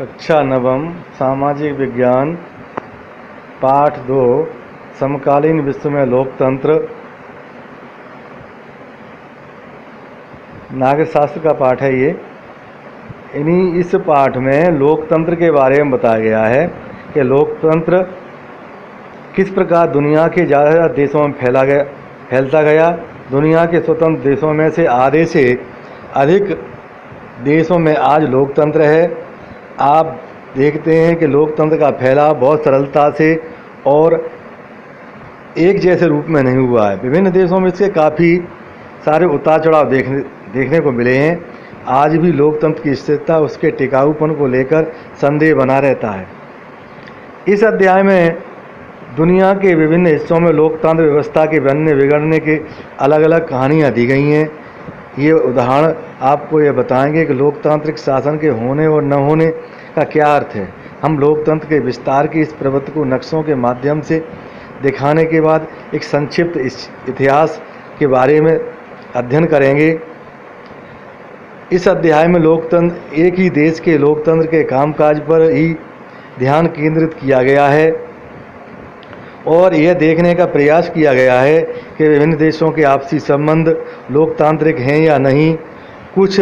कक्षा नवम सामाजिक विज्ञान पाठ 2 समकालीन विश्व में लोकतंत्र नागरिक शास्त्र का पाठ है। इस पाठ में लोकतंत्र के बारे में बताया गया है कि लोकतंत्र किस प्रकार दुनिया के ज़्यादा देशों में फैलता गया। दुनिया के स्वतंत्र देशों में से आधे से अधिक देशों में आज लोकतंत्र है। आप देखते हैं कि लोकतंत्र का फैलाव बहुत सरलता से और एक जैसे रूप में नहीं हुआ है। विभिन्न देशों में इसके काफ़ी सारे उतार चढ़ाव देखने को मिले हैं। आज भी लोकतंत्र की स्थिरता, उसके टिकाऊपन को लेकर संदेह बना रहता है। इस अध्याय में दुनिया के विभिन्न हिस्सों में लोकतंत्र व्यवस्था के बनने बिगड़ने के अलग अलग कहानियाँ दी गई हैं। ये उदाहरण आपको ये बताएंगे कि लोकतांत्रिक शासन के होने और न होने का क्या अर्थ है। हम लोकतंत्र के विस्तार की इस प्रवृत्ति को नक्शों के माध्यम से दिखाने के बाद एक संक्षिप्त इतिहास के बारे में अध्ययन करेंगे। इस अध्याय में लोकतंत्र एक ही देश के लोकतंत्र के कामकाज पर ही ध्यान केंद्रित किया गया है और यह देखने का प्रयास किया गया है कि विभिन्न देशों के आपसी संबंध लोकतांत्रिक हैं या नहीं। कुछ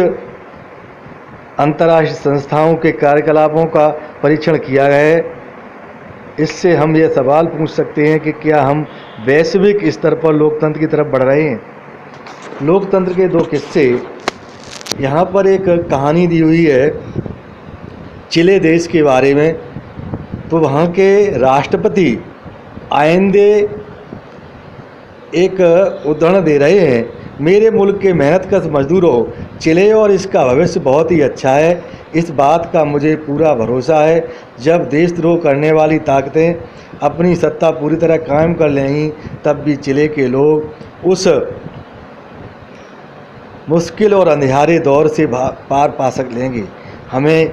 अंतर्राष्ट्रीय संस्थाओं के कार्यकलापों का परीक्षण किया गया है। इससे हम यह सवाल पूछ सकते हैं कि क्या हम वैश्विक स्तर पर लोकतंत्र की तरफ बढ़ रहे हैं। लोकतंत्र के दो किस्से यहाँ पर एक कहानी दी हुई है चिले देश के बारे में। तो वहाँ के राष्ट्रपति आइंदे एक उदाहरण दे रहे हैं, मेरे मुल्क के मेहनतकश मजदूरों, चिले और इसका भविष्य बहुत ही अच्छा है। इस बात का मुझे पूरा भरोसा है। जब देशद्रोह करने वाली ताकतें अपनी सत्ता पूरी तरह कायम कर लेंगी तब भी चिले के लोग उस मुश्किल और अंधियारे दौर से पार पा लेंगे। हमें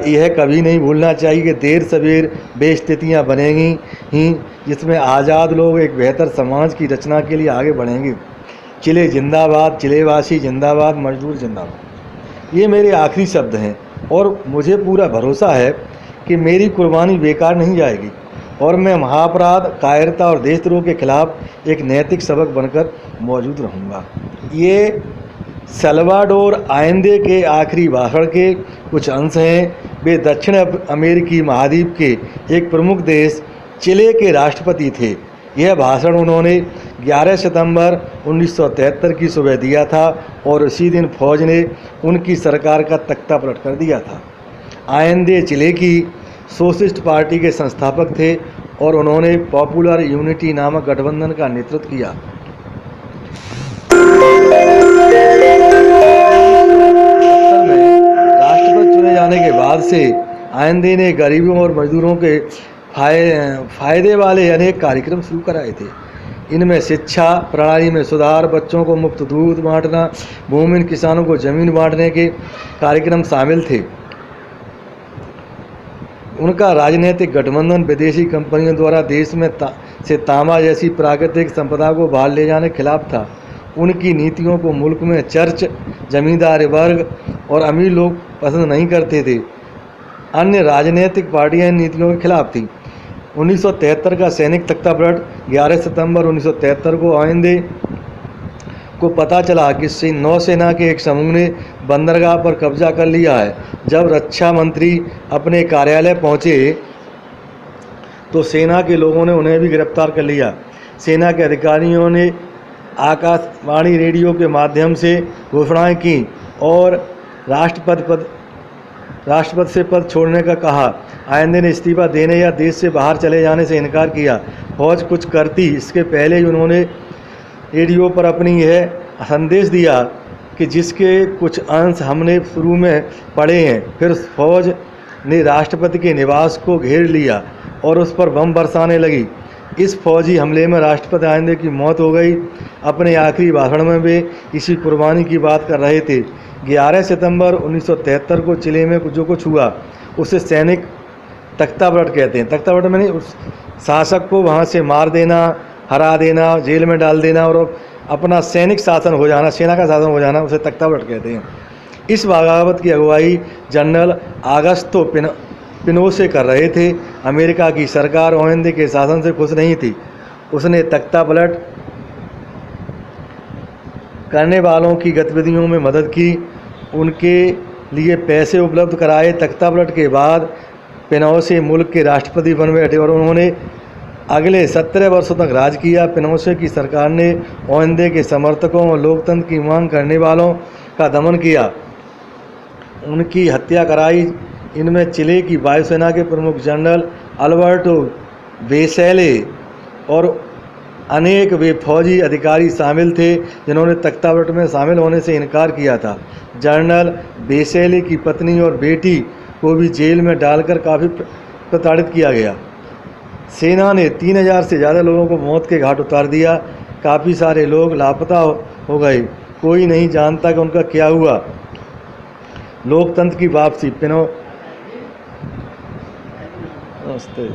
यह कभी नहीं भूलना चाहिए कि देर सवेर वे स्थितियाँ बनेंगी ही जिसमें आज़ाद लोग एक बेहतर समाज की रचना के लिए आगे बढ़ेंगे। चिले जिंदाबाद, चिलेवासी जिंदाबाद, मजदूर जिंदाबाद। ये मेरे आखिरी शब्द हैं और मुझे पूरा भरोसा है कि मेरी कुर्बानी बेकार नहीं जाएगी और मैं महाअपराध, कायरता और देशद्रोह के खिलाफ एक नैतिक सबक बनकर मौजूद रहूँगा। ये सल्वाडोर आइंदे के आखिरी भाषण के कुछ अंश हैं। वे दक्षिण अमेरिकी महाद्वीप के एक प्रमुख देश चिले के राष्ट्रपति थे। यह भाषण उन्होंने 11 सितंबर 1973 की सुबह दिया था और उसी दिन फौज ने उनकी सरकार का तख्ता पलट कर दिया था। आइंदे चिले की सोशलिस्ट पार्टी के संस्थापक थे और उन्होंने पॉपुलर यूनिटी नामक गठबंधन का नेतृत्व किया। राष्ट्रपति चुने जाने के बाद से आइंदे ने गरीबों और मजदूरों के फायदे वाले अनेक कार्यक्रम शुरू कराए थे। इनमें शिक्षा प्रणाली में सुधार, बच्चों को मुफ्त दूध बांटना, भूमिहीन किसानों को जमीन बांटने के कार्यक्रम शामिल थे। उनका राजनीतिक गठबंधन विदेशी कंपनियों द्वारा देश में से तांबा जैसी प्राकृतिक संपदा को बाहर ले जाने के खिलाफ था। उनकी नीतियों को मुल्क में चर्च, जमींदार वर्ग और अमीर लोग पसंद नहीं करते थे। अन्य राजनीतिक पार्टियां इन नीतियों के खिलाफ थीं। 1973 का सैनिक तख्तापलट 11 सितंबर 1973 को आइंदे को पता चला कि नौसेना के एक समूह ने बंदरगाह पर कब्जा कर लिया है। जब रक्षा मंत्री अपने कार्यालय पहुंचे तो सेना के लोगों ने उन्हें भी गिरफ्तार कर लिया। सेना के अधिकारियों ने आकाशवाणी रेडियो के माध्यम से घोषणाएं की और राष्ट्रपति से पद छोड़ने का कहा। आइंदे ने इस्तीफा देने या देश से बाहर चले जाने से इनकार किया। फौज कुछ करती इसके पहले ही उन्होंने रेडियो पर अपनी यह संदेश दिया कि जिसके कुछ अंश हमने शुरू में पढ़े हैं। फिर फौज ने राष्ट्रपति के निवास को घेर लिया और उस पर बम बरसाने लगी। इस फौजी हमले में राष्ट्रपति आइंदे की मौत हो गई। अपने आखिरी भाषण में वे इसी कुर्बानी की बात कर रहे थे। 11 सितंबर 1973 को चिले में जो कुछ हुआ उसे सैनिक तख्तापलट कहते हैं। तख्तापलट में नहीं, उस शासक को वहाँ से मार देना, हरा देना, जेल में डाल देना और अपना सैनिक शासन हो जाना, सेना का शासन हो जाना, उसे तख्तापलट कहते हैं। इस बगावत की अगुवाई जनरल आगस्तो पिनोशे कर रहे थे। अमेरिका की सरकार ओहिंदे के शासन से खुश नहीं थी। उसने तख्तापलट करने वालों की गतिविधियों में मदद की, उनके लिए पैसे उपलब्ध कराए। तख्तापलट के बाद पिनोशे मुल्क के राष्ट्रपति बन बैठे और उन्होंने अगले 17 वर्षों तक राज किया। पिनोशे की सरकार ने ओहिंदे के समर्थकों और लोकतंत्र की मांग करने वालों का दमन किया, उनकी हत्या कराई। इनमें चिले की वायुसेना के प्रमुख जनरल अल्बर्टो बेसेले और अनेक वे फौजी अधिकारी शामिल थे जिन्होंने तख्तापलट में शामिल होने से इनकार किया था। जनरल बेसेले की पत्नी और बेटी को भी जेल में डालकर काफ़ी प्रताड़ित किया गया। सेना ने 3000 से ज़्यादा लोगों को मौत के घाट उतार दिया। काफ़ी सारे लोग लापता हो गए, कोई नहीं जानता कि उनका क्या हुआ। लोकतंत्र की वापसी। नमस्ते।